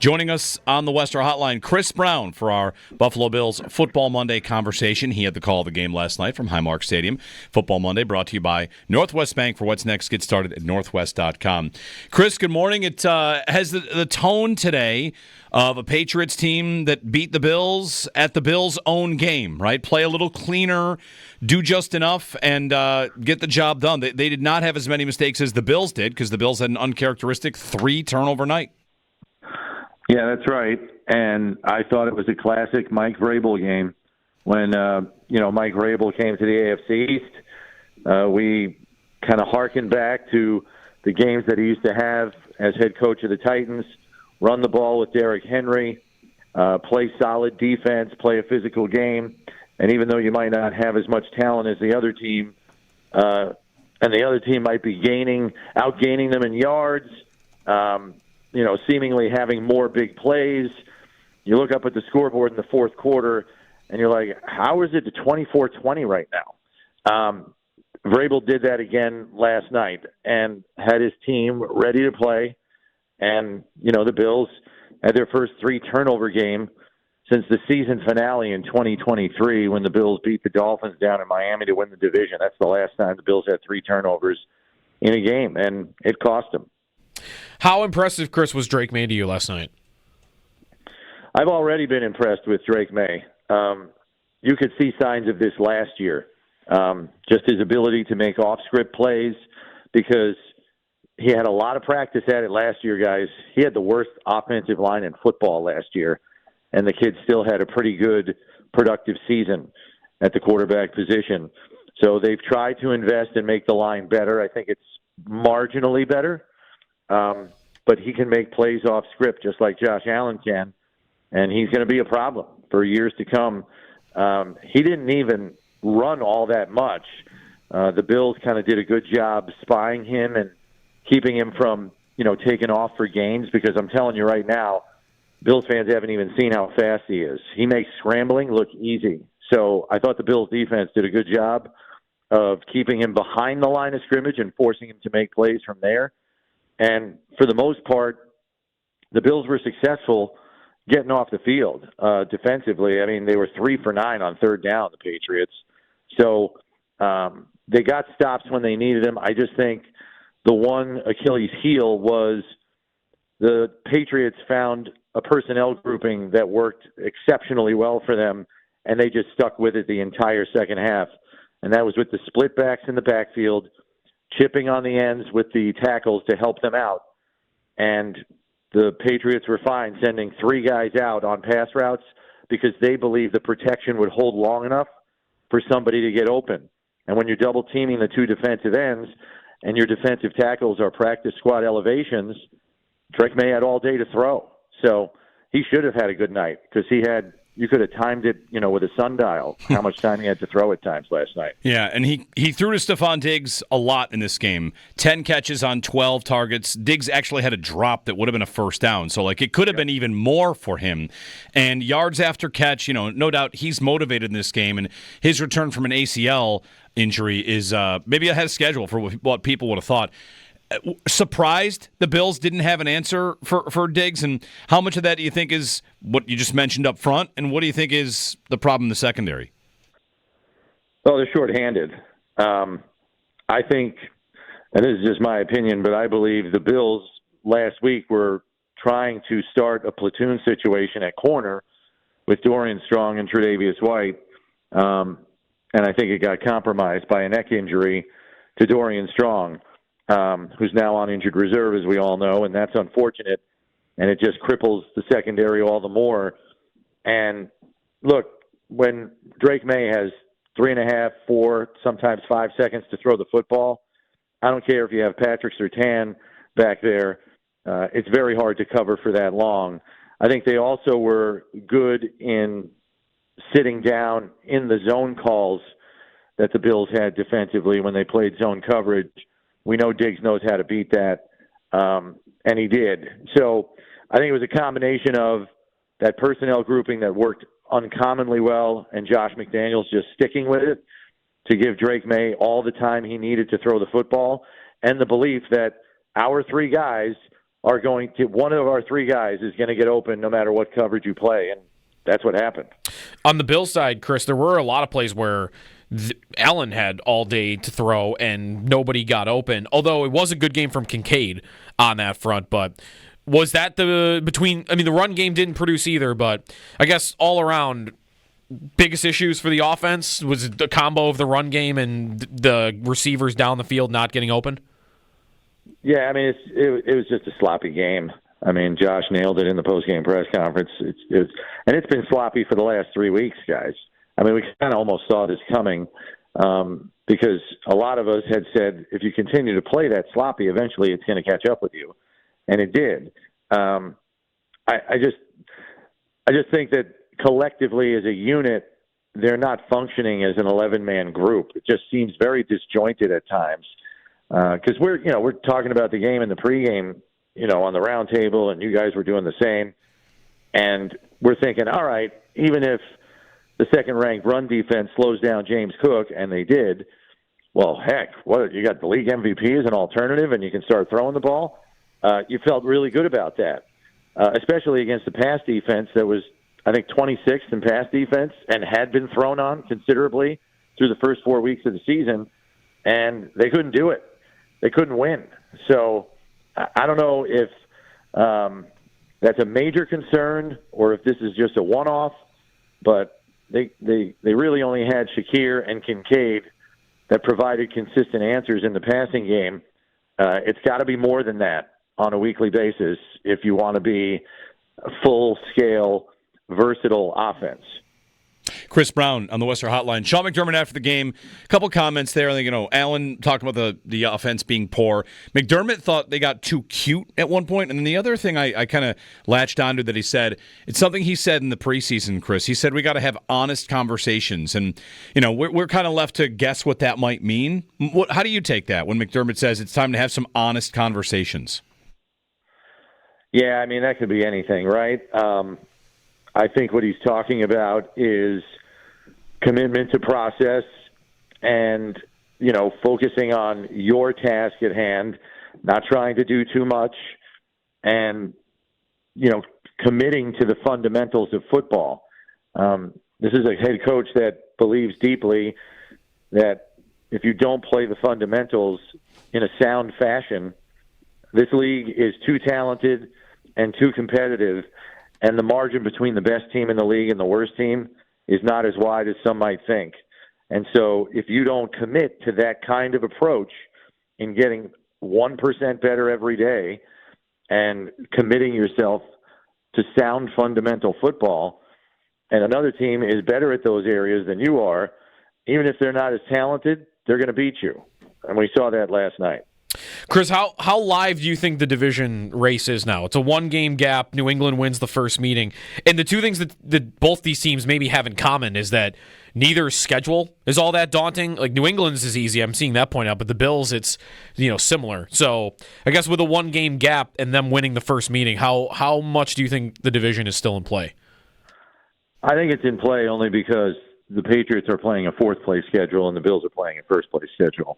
Joining us on the Western Hotline, Chris Brown for our Buffalo Bills Football Monday conversation. He had the call of the game last night from Highmark Stadium. Football Monday brought to you by Northwest Bank. For what's next, get started at northwest.com. Chris, good morning. It has the tone today of a Patriots team that beat the Bills at the Bills' own game, right? Play a little cleaner, do just enough, and get the job done. They did not have as many mistakes as the Bills did because the Bills had an uncharacteristic 3-turnover night. Yeah, that's right. And I thought it was a classic Mike Vrabel game. When, Mike Vrabel came to the AFC East, we kind of harkened back to the games that he used to have as head coach of the Titans, run the ball with Derrick Henry, play solid defense, play a physical game. And even though you might not have as much talent as the other team, and the other team might be outgaining them in yards, seemingly having more big plays. You look up at the scoreboard in the fourth quarter, and you're like, how is it to 24-20 right now? Vrabel did that again last night and had his team ready to play. And, the Bills had their first 3-turnover game since the season finale in 2023 when the Bills beat the Dolphins down in Miami to win the division. That's the last time the Bills had 3 turnovers in a game, and it cost them. How impressive, Chris, was Drake Maye to you last night? I've already been impressed with Drake Maye. You could see signs of this last year. Just his ability to make off-script plays, because he had a lot of practice at it last year, guys. He had the worst offensive line in football last year, and the kid still had a pretty good, productive season at the quarterback position. So they've tried to invest and make the line better. I think it's marginally better. But he can make plays off script just like Josh Allen can, and he's going to be a problem for years to come. He didn't even run all that much. The Bills kind of did a good job spying him and keeping him from, taking off for gains, because I'm telling you right now, Bills fans haven't even seen how fast he is. He makes scrambling look easy. So I thought the Bills defense did a good job of keeping him behind the line of scrimmage and forcing him to make plays from there. And for the most part, the Bills were successful getting off the field defensively. I mean, they were 3 for 9 on third down, the Patriots. So they got stops when they needed them. I just think the one Achilles heel was the Patriots found a personnel grouping that worked exceptionally well for them, and they just stuck with it the entire second half. And that was with the split backs in the backfield, chipping on the ends with the tackles to help them out. And the Patriots were fine sending 3 guys out on pass routes because they believed the protection would hold long enough for somebody to get open. And when you're double teaming the 2 defensive ends and your defensive tackles are practice squad elevations, Drake Maye had all day to throw. So he should have had a good night because you could have timed it, with a sundial, how much time he had to throw at times last night. Yeah, and he threw to Stefon Diggs a lot in this game. 10 catches on 12 targets. Diggs actually had a drop that would have been a first down. So, it could have been even more for him. And yards after catch, no doubt he's motivated in this game. And his return from an ACL injury is maybe ahead of schedule for what people would have thought. Surprised the Bills didn't have an answer for Diggs, and how much of that do you think is what you just mentioned up front, and what do you think is the problem in the secondary? Well, they're shorthanded. I think, and this is just my opinion, but I believe the Bills last week were trying to start a platoon situation at corner with Dorian Strong and Tre'Davious White, and I think it got compromised by a neck injury to Dorian Strong. Who's now on injured reserve, as we all know, and that's unfortunate, and it just cripples the secondary all the more. And look, when Drake Maye has 3.5, 4, sometimes 5 seconds to throw the football, I don't care if you have Patrick Surtain back there. It's very hard to cover for that long. I think they also were good in sitting down in the zone calls that the Bills had defensively when they played zone coverage. We know Diggs knows how to beat that, and he did. So I think it was a combination of that personnel grouping that worked uncommonly well and Josh McDaniels just sticking with it to give Drake Maye all the time he needed to throw the football, and the belief that our 3 guys are going to, one of our three guys is going to get open no matter what coverage you play, and that's what happened. On the Bills side, Chris, there were a lot of plays where Allen had all day to throw and nobody got open, although it was a good game from Kincaid on that front. But was that the run game didn't produce either, but I guess all around, biggest issues for the offense was the combo of the run game and the receivers down the field not getting open? Yeah, I mean, it was just a sloppy game. I mean, Josh nailed it in the post-game press conference. It's been sloppy for the last 3 weeks, guys. I mean, we kind of almost saw this coming because a lot of us had said, if you continue to play that sloppy, eventually it's going to catch up with you, and it did. I just think that collectively as a unit, they're not functioning as an 11-man group. It just seems very disjointed at times. Because we're talking about the game in the pregame, on the round table, and you guys were doing the same. And we're thinking, all right, even if the second-ranked run defense slows down James Cook, and they did, well, heck, what, you got the league MVP as an alternative, and you can start throwing the ball? You felt really good about that, especially against the pass defense that was, I think, 26th in pass defense and had been thrown on considerably through the first 4 weeks of the season, and they couldn't do it. They couldn't win. So I don't know if that's a major concern or if this is just a one-off, but they really only had Shakir and Kincaid that provided consistent answers in the passing game. It's got to be more than that on a weekly basis if you want to be a full-scale, versatile offense. Chris Brown on the Western Hotline. Sean McDermott after the game, a couple comments there. I think, Allen talked about the offense being poor. McDermott thought they got too cute at one point. And then the other thing I kind of latched onto that he said, it's something he said in the preseason, Chris. He said we got to have honest conversations. And, we're kind of left to guess what that might mean. How do you take that when McDermott says it's time to have some honest conversations? Yeah, I mean, that could be anything, right? I think what he's talking about is commitment to process and, focusing on your task at hand, not trying to do too much, and, committing to the fundamentals of football. This is a head coach that believes deeply that if you don't play the fundamentals in a sound fashion, this league is too talented and too competitive, and the margin between the best team in the league and the worst team is not as wide as some might think. And so if you don't commit to that kind of approach in getting 1% better every day and committing yourself to sound fundamental football, and another team is better at those areas than you are, even if they're not as talented, they're going to beat you. And we saw that last night. Chris, how live do you think the division race is now? It's a one-game gap. New England wins the first meeting. And the two things that both these teams maybe have in common is that neither schedule is all that daunting. Like, New England's is easy. I'm seeing that point out. But the Bills, it's similar. So I guess with a one-game gap and them winning the first meeting, how much do you think the division is still in play? I think it's in play only because the Patriots are playing a fourth-place schedule and the Bills are playing a first-place schedule.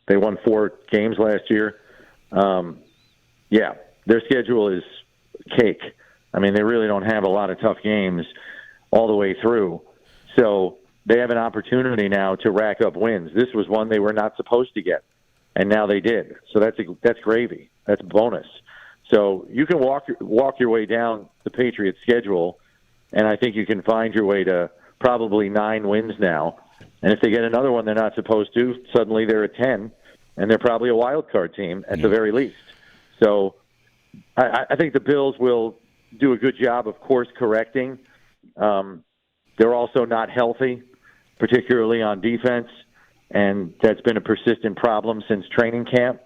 They won 4 games last year. Their schedule is cake. They really don't have a lot of tough games all the way through. So they have an opportunity now to rack up wins. This was one they were not supposed to get, and now they did. So that's gravy. That's bonus. So you can walk your way down the Patriots' schedule, and I think you can find your way to probably 9 wins now. And if they get another one they're not supposed to, suddenly they're at 10, and they're probably a wild card team at the very least. So I think the Bills will do a good job of course correcting. They're also not healthy, particularly on defense, and that's been a persistent problem since training camp.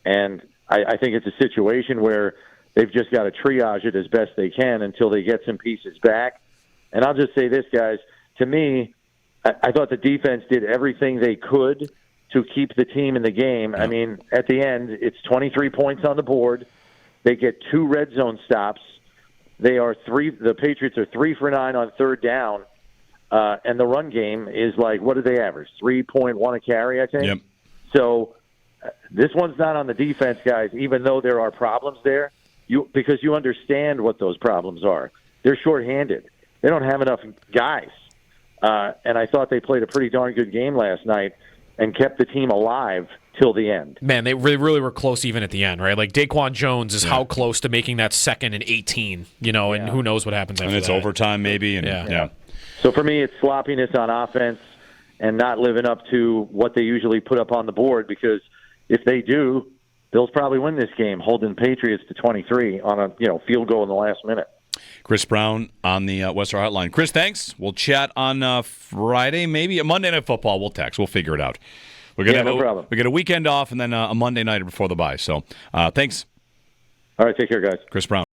And I think it's a situation where they've just got to triage it as best they can until they get some pieces back. And I'll just say this, guys. To me, I thought the defense did everything they could to keep the team in the game. At the end, it's 23 points on the board. They get 2 red zone stops. The Patriots are 3 for 9 on third down. And the run game is what did they average? 3.1 a carry, I think. Yep. So this one's not on the defense, guys, even though there are problems there, because you understand what those problems are. They're shorthanded. They don't have enough guys. And I thought they played a pretty darn good game last night and kept the team alive till the end. Man, they really were close even at the end, right? Like Daquan Jones is how close to making that 2nd and 18, and who knows what happens after that. And it's overtime maybe. And yeah. So for me, it's sloppiness on offense and not living up to what they usually put up on the board, because if they do, Bills probably win this game, holding Patriots to 23 on a field goal in the last minute. Chris Brown on the Western Hotline. Chris, thanks. We'll chat on Friday, maybe a Monday Night Football. We'll text. We'll figure it out. No problem. We get a weekend off and then a Monday night before the bye. So thanks. All right, take care, guys. Chris Brown.